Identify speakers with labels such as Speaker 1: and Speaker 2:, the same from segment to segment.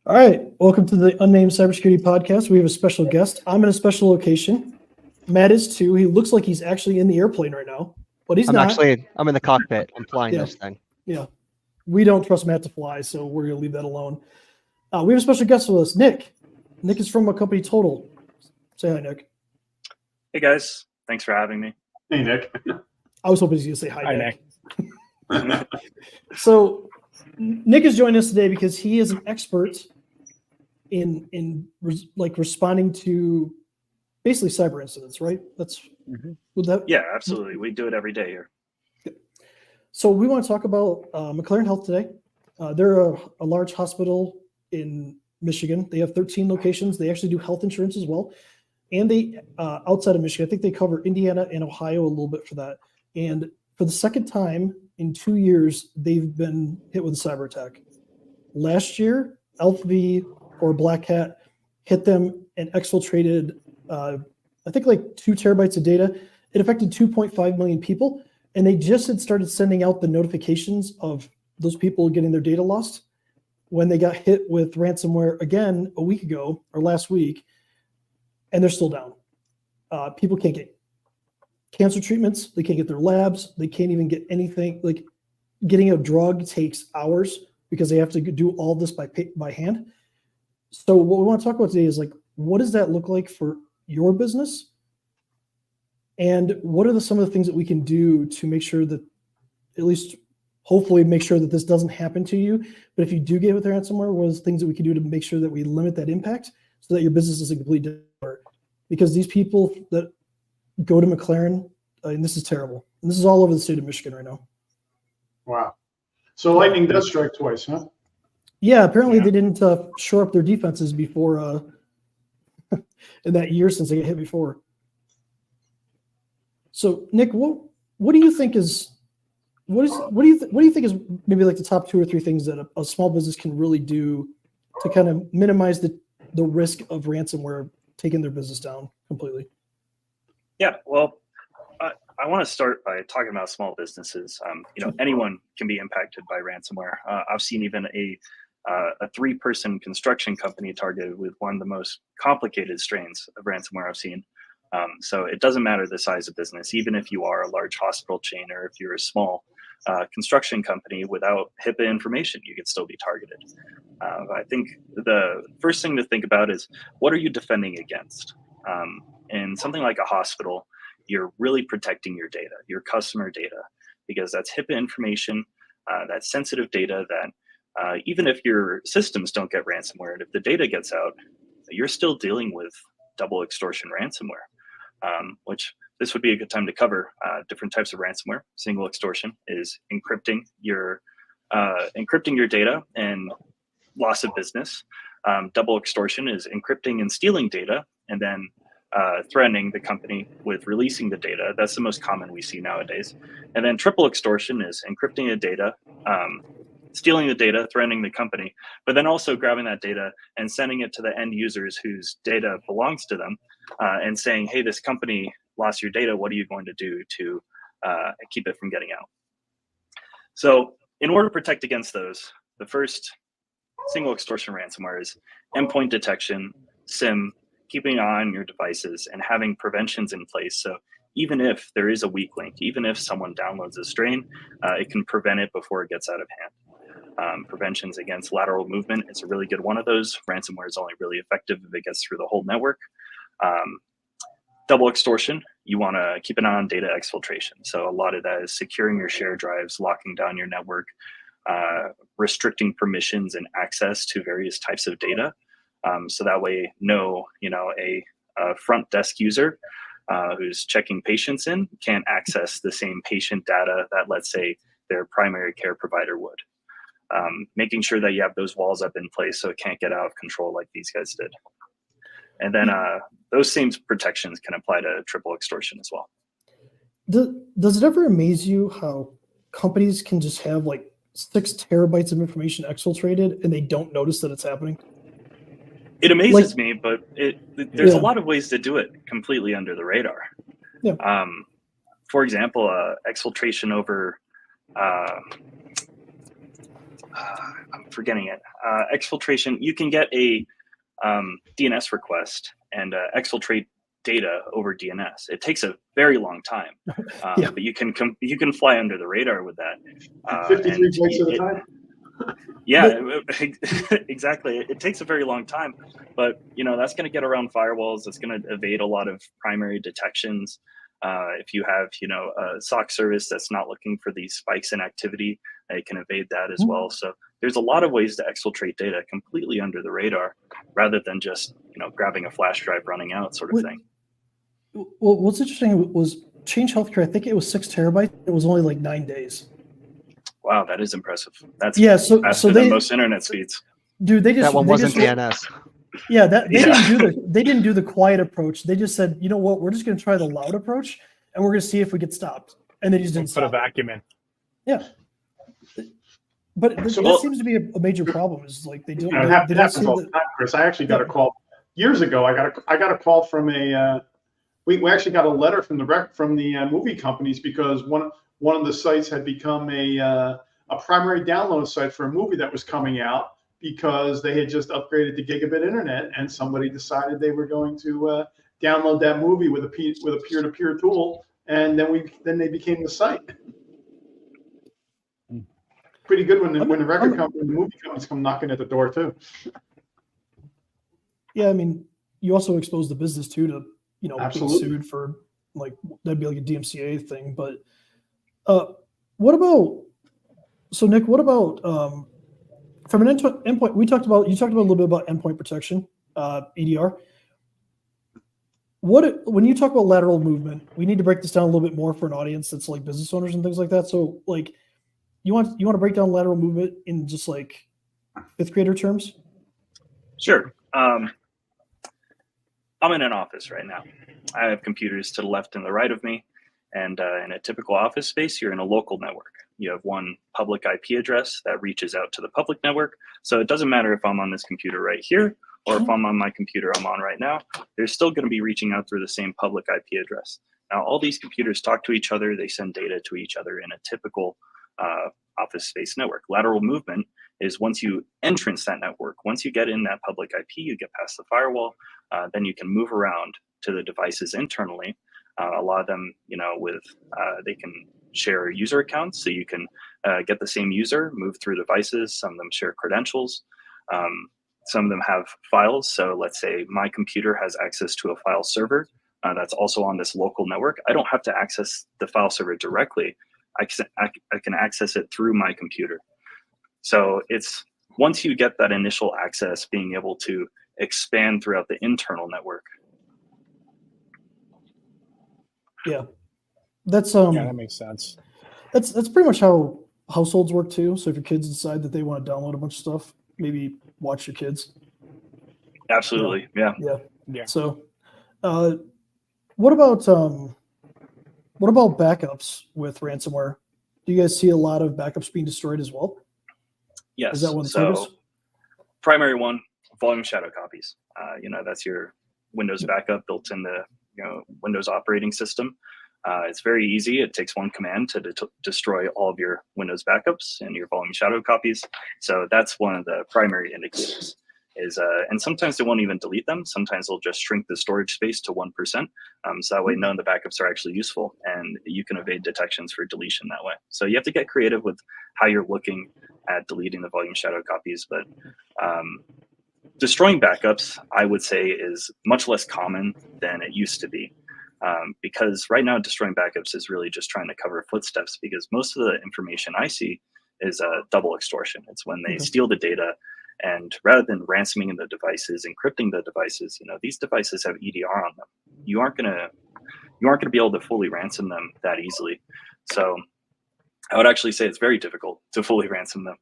Speaker 1: All right, welcome to the Unnamed Cybersecurity Podcast. We have a special guest. I'm in a special location. Matt is too. He looks like he's actually in the airplane right now, but he's not.
Speaker 2: I'm in the cockpit. I'm flying this thing.
Speaker 1: Yeah, we don't trust Matt to fly, so we're going to leave that alone. We have a special guest with us, Nick. Nick is from a company, Total. Say hi, Nick.
Speaker 3: Hey, guys. Thanks for having me.
Speaker 4: Hey, Nick.
Speaker 1: I was hoping he was going to say hi, Nick. So Nick is joining us today because he is an expert in responding to basically cyber incidents, right? That's would that?
Speaker 3: Yeah, absolutely. We do it every day here.
Speaker 1: So we want to talk about McLaren Health today. They're a large hospital in Michigan. They have 13 locations. They actually do health insurance as well. And they, outside of Michigan, I think they cover Indiana and Ohio a little bit for that. And for the second time in 2 years, they've been hit with a cyber attack. Last year, LV or Black Hat hit them and exfiltrated, I think like 2 terabytes of data. It affected 2.5 million people. And they just had started sending out the notifications of those people getting their data lost when they got hit with ransomware again a week ago or last week, and they're still down. People can't get cancer treatments. They can't get their labs. They can't even get anything. Like getting a drug takes hours because they have to do all this by hand. So what we want to talk about today is like, what does that look like for your business? And what are some of the things that we can do to make sure that, at least hopefully make sure that this doesn't happen to you? But if you do get hit with ransomware, what are the things that we can do to make sure that we limit that impact so that your business isn't completely different? Because these people that go to McLaren, and this is terrible. And this is all over the state of Michigan right now.
Speaker 4: Wow. So lightning does strike twice, huh?
Speaker 1: Yeah, apparently they didn't shore up their defenses before in that year since they got hit before. So Nick, what do you think is what do you think is maybe like the top 2 or 3 things that a small business can really do to kind of minimize the risk of ransomware taking their business down completely?
Speaker 3: Yeah, well, I want to start by talking about small businesses. Anyone can be impacted by ransomware. I've seen even a 3-person construction company targeted with one of the most complicated strains of ransomware I've seen. So it doesn't matter the size of business, even if you are a large hospital chain or if you're a small construction company without HIPAA information, you can still be targeted. I think the first thing to think about is, what are you defending against? In something like a hospital, you're really protecting your data, your customer data, because that's HIPAA information, that's sensitive data that even if your systems don't get ransomware, and if the data gets out, you're still dealing with double extortion ransomware. Which this would be a good time to cover different types of ransomware. Single extortion is encrypting your data and loss of business. Double extortion is encrypting and stealing data and then threatening the company with releasing the data. That's the most common we see nowadays. And then triple extortion is encrypting the data, stealing the data, threatening the company, but then also grabbing that data and sending it to the end users whose data belongs to them and saying, hey, this company lost your data. What are you going to do to keep it from getting out? So in order to protect against those, the first single extortion ransomware is endpoint detection, SIM, keeping an eye on your devices and having preventions in place. So even if there is a weak link, even if someone downloads a strain, it can prevent it before it gets out of hand. Preventions against lateral movement is a really good one of those. Ransomware is only really effective if it gets through the whole network. Double extortion, you want to keep an eye on data exfiltration. So a lot of that is securing your shared drives, locking down your network, restricting permissions and access to various types of data. So that way, a front desk user who's checking patients in can't access the same patient data that, let's say, their primary care provider would. Making sure that you have those walls up in place so it can't get out of control like these guys did. And then those same protections can apply to triple extortion as well.
Speaker 1: Does it ever amaze you how companies can just have like 6 terabytes of information exfiltrated and they don't notice that it's happening?
Speaker 3: It amazes me, but there's a lot of ways to do it completely under the radar.
Speaker 1: Yeah.
Speaker 3: For example, exfiltration over I'm forgetting it. Exfiltration. You can get a DNS request and exfiltrate data over DNS. It takes a very long time,
Speaker 1: Yeah.
Speaker 3: but you can fly under the radar with that.
Speaker 4: 53
Speaker 3: and
Speaker 4: bytes at a time.
Speaker 3: Yeah, exactly. It takes a very long time, but that's going to get around firewalls. It's going to evade a lot of primary detections. If you have a SOC service that's not looking for these spikes in activity, it can evade that as well. So there's a lot of ways to exfiltrate data completely under the radar, rather than just grabbing a flash drive running out sort of thing.
Speaker 1: Well, what's interesting was Change Healthcare. I think it was 6 terabytes. It was only like 9 days.
Speaker 3: Wow, that is impressive. That's
Speaker 1: so
Speaker 3: than most internet speeds.
Speaker 1: Dude, they just
Speaker 2: That one
Speaker 1: they
Speaker 2: wasn't
Speaker 1: just,
Speaker 2: DNS.
Speaker 1: Yeah, they didn't do the quiet approach. They just said, you know what, we're just going to try the loud approach, and we're going to see if we get stopped. And they just didn't
Speaker 5: put a
Speaker 1: stop.
Speaker 5: vacuum in.
Speaker 1: Yeah, but that seems to be a major problem. Is like they don't.
Speaker 4: It
Speaker 1: They don't
Speaker 4: happens
Speaker 1: see
Speaker 4: all the
Speaker 1: the,
Speaker 4: time, Chris. I actually got a call years ago. I got a call from a. We actually got a letter from the movie companies because one of the sites had become a primary download site for a movie that was coming out, because they had just upgraded to gigabit internet, and somebody decided they were going to download that movie with a peer-to-peer tool, and then they became the site. Pretty good when the movie companies come knocking at the door too.
Speaker 1: Yeah, I mean, you also expose the business too to being
Speaker 4: Absolutely.
Speaker 1: sued for that'd be like a DMCA thing. But what about? So Nick, what about from an endpoint? You talked about a little bit about endpoint protection, EDR. When you talk about lateral movement, we need to break this down a little bit more for an audience that's like business owners and things like that. So you want to break down lateral movement in just like fifth grader terms?
Speaker 3: Sure. I'm in an office right now. I have computers to the left and the right of me. And in a typical office space, you're in a local network. You have one public IP address that reaches out to the public network. So it doesn't matter if I'm on this computer right here or if I'm on my computer I'm on right now, they're still going to be reaching out through the same public IP address. Now, all these computers talk to each other. They send data to each other in a typical office space network. Lateral movement is once you entrance that network, once you get in that public IP, you get past the firewall, then you can move around to the devices internally. A lot of them, they can share user accounts, so you can get the same user, move through devices. Some of them share credentials. Some of them have files. So let's say my computer has access to a file server that's also on this local network. I don't have to access the file server directly. I can access it through my computer. So it's once you get that initial access, being able to expand throughout the internal network.
Speaker 1: Yeah, that's
Speaker 5: Yeah, that makes sense.
Speaker 1: That's pretty much how households work too. So if your kids decide that they want to download a bunch of stuff, maybe watch your kids.
Speaker 3: Absolutely, yeah.
Speaker 1: So, what about backups with ransomware? Do you guys see a lot of backups being destroyed as well?
Speaker 3: Yes.
Speaker 1: Is that one
Speaker 3: so
Speaker 1: service?
Speaker 3: Primary one, volume shadow copies. That's your Windows backup built in the Windows operating system. It's very easy. It takes one command to destroy all of your Windows backups and your volume shadow copies. So that's one of the primary indicators. And sometimes they won't even delete them. Sometimes they'll just shrink the storage space to 1%. So that way none of the backups are actually useful, and you can evade detections for deletion that way. So you have to get creative with how you're looking at deleting the volume shadow copies. But destroying backups, I would say, is much less common than it used to be. Because right now destroying backups is really just trying to cover footsteps, because most of the information I see is double extortion. It's when they steal the data, and rather than ransoming the devices, encrypting the devices, these devices have EDR on them. You aren't gonna be able to fully ransom them that easily. So I would actually say it's very difficult to fully ransom them.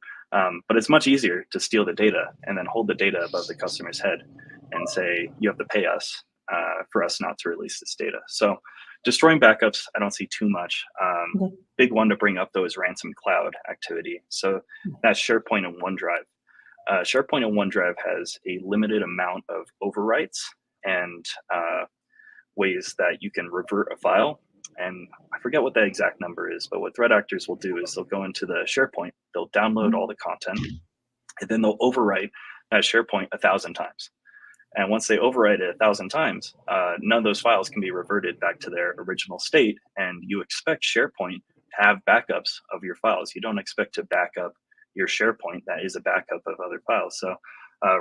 Speaker 3: But it's much easier to steal the data and then hold the data above the customer's head and say, you have to pay us for us not to release this data. So destroying backups, I don't see too much. Big one to bring up, though, is ransom cloud activity. So that's SharePoint and OneDrive. SharePoint and OneDrive has a limited amount of overwrites and ways that you can revert a file. and I forget what the exact number is, but what threat actors will do is they'll go into the SharePoint, they'll download all the content, and then they'll overwrite that SharePoint 1,000 times. And once they overwrite it 1,000 times, none of those files can be reverted back to their original state. And you expect SharePoint to have backups of your files. You don't expect to back up your SharePoint that is a backup of other files. So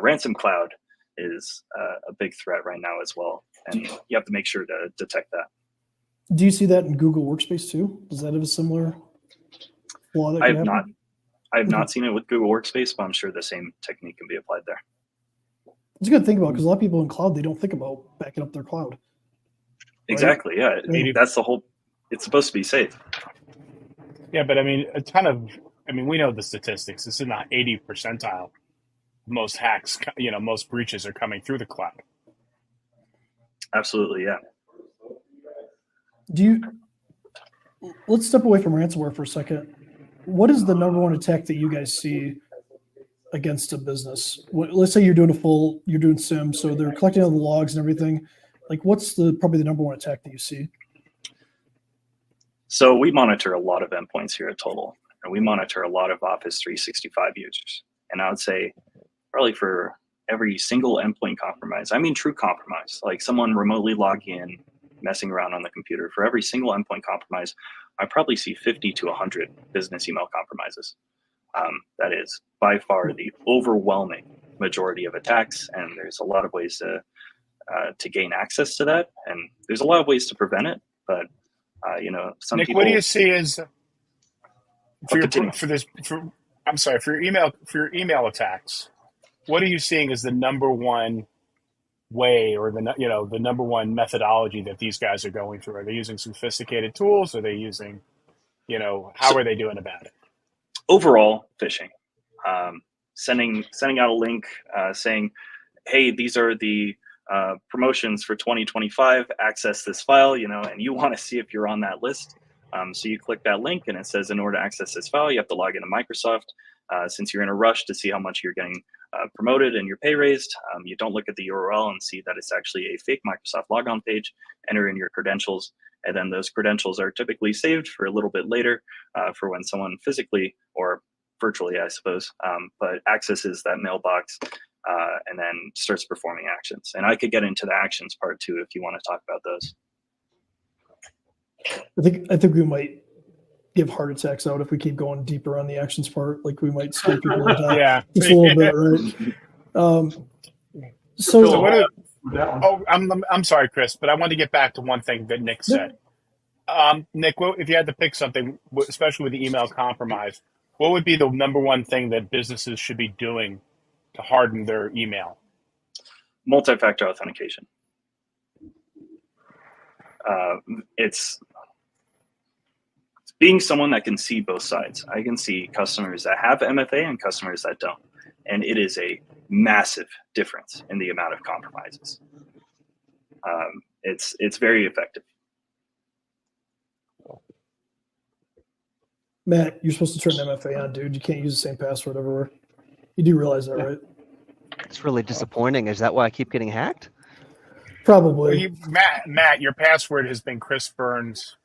Speaker 3: ransom cloud is a big threat right now as well. And you have to make sure to detect that.
Speaker 1: Do you see that in Google Workspace too? Does that have a similar flaw that
Speaker 3: I
Speaker 1: could
Speaker 3: have
Speaker 1: happen?
Speaker 3: I have not seen it with Google Workspace, but I'm sure the same technique can be applied there.
Speaker 1: It's a good thing about because a lot of people in cloud, they don't think about backing up their cloud.
Speaker 3: Exactly. Yeah.
Speaker 1: Maybe.
Speaker 3: That's the whole, it's supposed to be safe.
Speaker 5: Yeah, but I mean, we know the statistics. This is not 80th percentile. Most hacks, most breaches are coming through the cloud.
Speaker 3: Absolutely. Yeah.
Speaker 1: Let's step away from ransomware for a second. What is the number one attack that you guys see against a business? Let's say you're doing SIM, so they're collecting all the logs and everything. Like, what's probably the number one attack that you see?
Speaker 3: So we monitor a lot of endpoints here at Total, and we monitor a lot of Office 365 users. And I would say probably for every single endpoint compromise, I mean true compromise, like someone remotely logging in, messing around on the computer, for every single endpoint compromise, I probably see 50 to 100 business email compromises. That is by far the overwhelming majority of attacks, and there's a lot of ways to gain access to that, and there's a lot of ways to prevent it. But some
Speaker 5: Nick,
Speaker 3: people.
Speaker 5: what do you see as for your email attacks? What are you seeing as the number one way, or the number one methodology that these guys are going through? Are they using sophisticated tools? Are they using, how are they doing about it?
Speaker 3: Overall, phishing, sending out a link saying, "Hey, these are the promotions for 2025. Access this file," and you want to see if you're on that list. So you click that link, and it says, in order to access this file, you have to log into Microsoft. Since you're in a rush to see how much you're getting promoted and your pay raised, you don't look at the URL and see that it's actually a fake Microsoft logon page. Enter in your credentials, and then those credentials are typically saved for a little bit later for when someone physically or virtually, I suppose, but accesses that mailbox and then starts performing actions. And I could get into the actions part too if you want to talk about those.
Speaker 1: I think we might give heart attacks out if we keep going deeper on the actions part. Like, we might scare people into that
Speaker 5: Yeah,
Speaker 1: just a little bit, right?
Speaker 5: So what
Speaker 4: That one.
Speaker 5: I'm sorry, Chris, but I want to get back to one thing that Nick said. Nick, if you had to pick something, especially with the email compromise, what would be the number one thing that businesses should be doing to harden their email?
Speaker 3: Multi-factor authentication. It's being someone that can see both sides. I can see customers that have MFA and customers that don't. And it is a massive difference in the amount of compromises. It's very effective.
Speaker 1: Matt, you're supposed to turn MFA on, dude. You can't use the same password everywhere. You do realize that, right?
Speaker 2: It's really disappointing. Is that why I keep getting hacked?
Speaker 1: Probably.
Speaker 5: Matt, your password has been Chris Burns.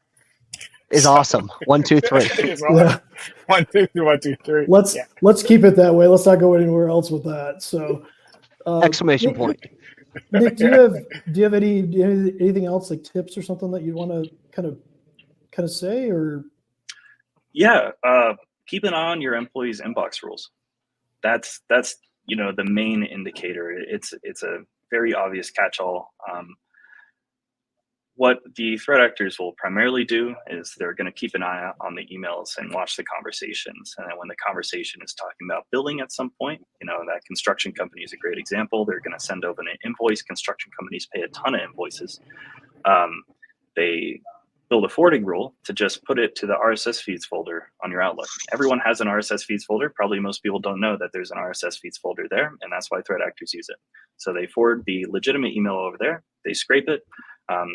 Speaker 2: Is awesome. 1, 2, 3.
Speaker 1: Yeah.
Speaker 5: 1, 2, 3, 1, 2, 3.
Speaker 1: Let's keep it that way. Let's not go anywhere else with that. So,
Speaker 2: Exclamation point.
Speaker 1: Nick, do you have anything else, like tips or something that you want to kind of say? Or
Speaker 3: Yeah, keep an eye on your employees' inbox rules. That's the main indicator. It's a very obvious catch-all. What the threat actors will primarily do is they're going to keep an eye on the emails and watch the conversations. And then when the conversation is talking about billing at some point, that construction company is a great example. They're going to send over an invoice. Construction companies pay a ton of invoices. They build a forwarding rule to just put it to the RSS feeds folder on your Outlook. Everyone has an RSS feeds folder. Probably most people don't know that there's an RSS feeds folder there, and that's why threat actors use it. So they forward the legitimate email over there. They scrape it.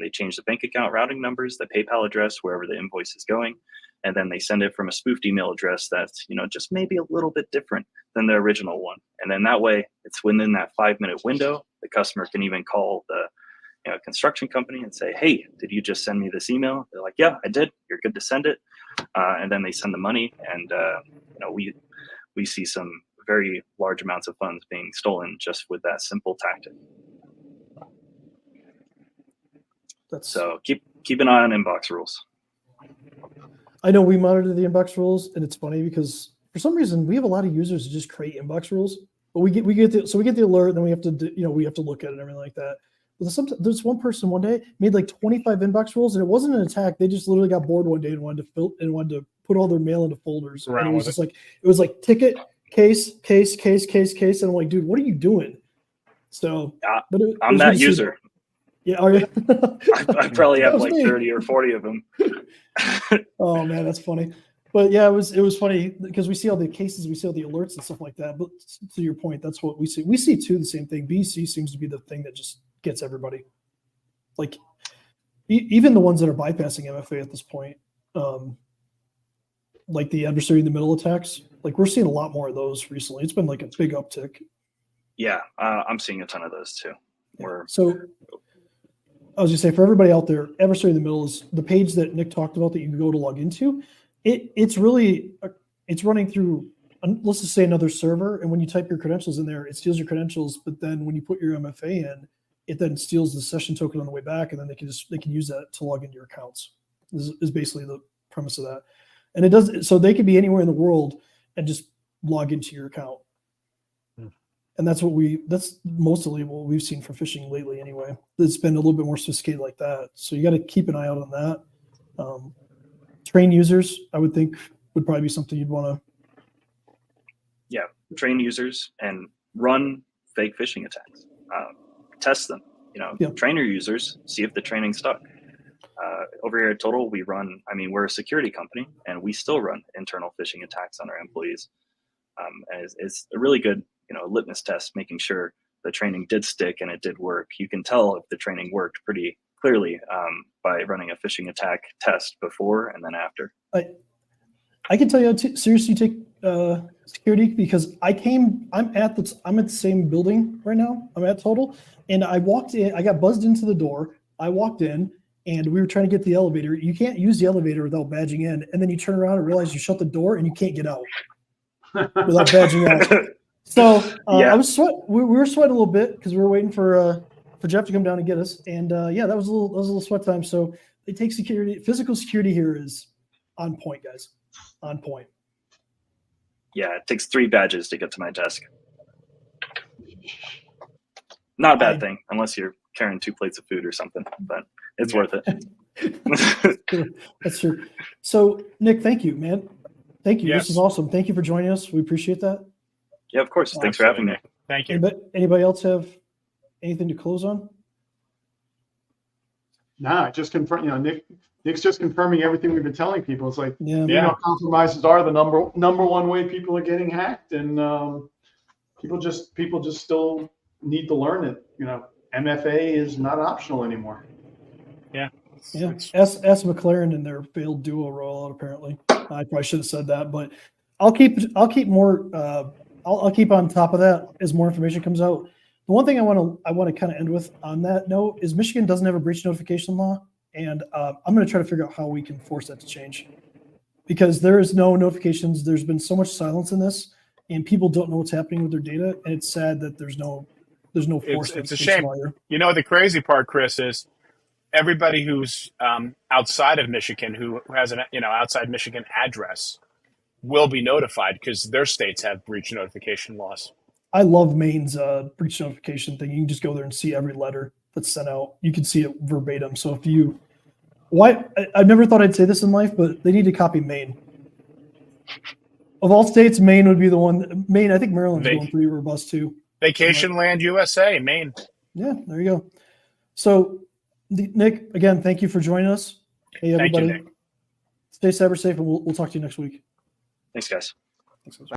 Speaker 3: They change the bank account routing numbers, the PayPal address, wherever the invoice is going, and then they send it from a spoofed email address that's just maybe a little bit different than the original one. And then that way, it's within that 5-minute window. The customer can even call the construction company and say, hey, did you just send me this email? They're like, yeah, I did. You're good to send it. And then they send the money, and we see some very large amounts of funds being stolen just with that simple tactic. So keep an eye on inbox rules.
Speaker 1: I know we monitor the inbox rules, and it's funny because for some reason we have a lot of users who just create inbox rules, but we get the alert, and then we have to look at it and everything like that. But there's one person one day made like 25 inbox rules, and it wasn't an attack. They just literally got bored one day and wanted to put all their mail into folders. And it was just like ticket, case, and I'm like, dude, what are you doing? So, but
Speaker 3: I'm that user.
Speaker 1: Yeah, are you?
Speaker 3: I probably have like 30 or 40 of them.
Speaker 1: Oh man, that's funny. But yeah, it was funny because we see all the cases, we see all the alerts and stuff like that. But to your point, that's what we see. We see too the same thing. BC seems to be the thing that just gets everybody. Like even the ones that are bypassing MFA at this point, like the adversary in the middle attacks. Like we're seeing a lot more of those recently. It's been like a big uptick.
Speaker 3: Yeah, I'm seeing a ton of those too.
Speaker 1: So I was gonna say, for everybody out there, adversary in the middle is the page that Nick talked about that you can go to log into. It's running through, let's just say, another server, and when you type your credentials in there, it steals your credentials. But then when you put your MFA in, it then steals the session token on the way back, and then they can use that to log into your accounts. This is basically the premise of that, and it does so they could be anywhere in the world and just log into your account. And that's mostly what we've seen for phishing lately anyway. It's been a little bit more sophisticated like that. So you got to keep an eye out on that. Train users, I would think, would probably be something you'd want to.
Speaker 3: Yeah, train users and run fake phishing attacks. Test them. Train your users, see if the training stuck. Over here at Total, we're a security company, and we still run internal phishing attacks on our employees. And it's a really good litmus test, making sure the training did stick and it did work. You can tell if the training worked pretty clearly by running a phishing attack test before and then after.
Speaker 1: I can tell you how to seriously take security, because I'm at the same building right now. I'm at Total, and I walked in. I got buzzed into the door. I walked in, and we were trying to get the elevator. You can't use the elevator without badging in, and then you turn around and realize you shut the door and you can't get out without badging out. So I was we were sweating a little bit because we were waiting for Jeff to come down and get us, and that was a little sweat time. So they take physical security here is on point, guys, on point.
Speaker 3: Yeah, it takes 3 badges to get to my desk. Not a bad thing unless you're carrying 2 plates of food or something, but it's worth it.
Speaker 1: That's true. So Nick, thank you, man. Thank you.
Speaker 5: Yes.
Speaker 1: This is awesome. Thank you for joining us. We appreciate that.
Speaker 3: Yeah, of course. Thanks for having me.
Speaker 5: Thank you.
Speaker 1: Anybody else have anything to close on?
Speaker 4: Nah, just confirm. Nick's just confirming everything we've been telling people. It's like, compromises are the number one way people are getting hacked, and people just still need to learn it. MFA is not optional anymore.
Speaker 5: Yeah.
Speaker 1: Ask McLaren and their failed duo rollout. Apparently, I probably should have said that, but I'll keep more. I'll keep on top of that as more information comes out. The one thing I want to kind of end with on that note is Michigan doesn't have a breach notification law, and I'm going to try to figure out how we can force that to change, because there is no notifications. There's been so much silence in this, and people don't know what's happening with their data, and it's sad that there's no force.
Speaker 5: It's a shame. The crazy part, Chris, is everybody who's outside of Michigan who has an outside Michigan address will be notified because their states have breach notification laws.
Speaker 1: I love Maine's breach notification thing. You can just go there and see every letter that's sent out. You can see it verbatim. So I never thought I'd say this in life, but they need to copy Maine. Of all states, Maine would be the one. Maine, I think Maryland's going pretty robust too.
Speaker 5: Vacation Land USA, Maine.
Speaker 1: Yeah, there you go. So, Nick, again, thank you for joining us. Hey, everybody.
Speaker 5: Thank you, Nick.
Speaker 1: Stay cyber safe, and we'll talk to you next week.
Speaker 3: Thanks, guys.
Speaker 1: Thanks, guys.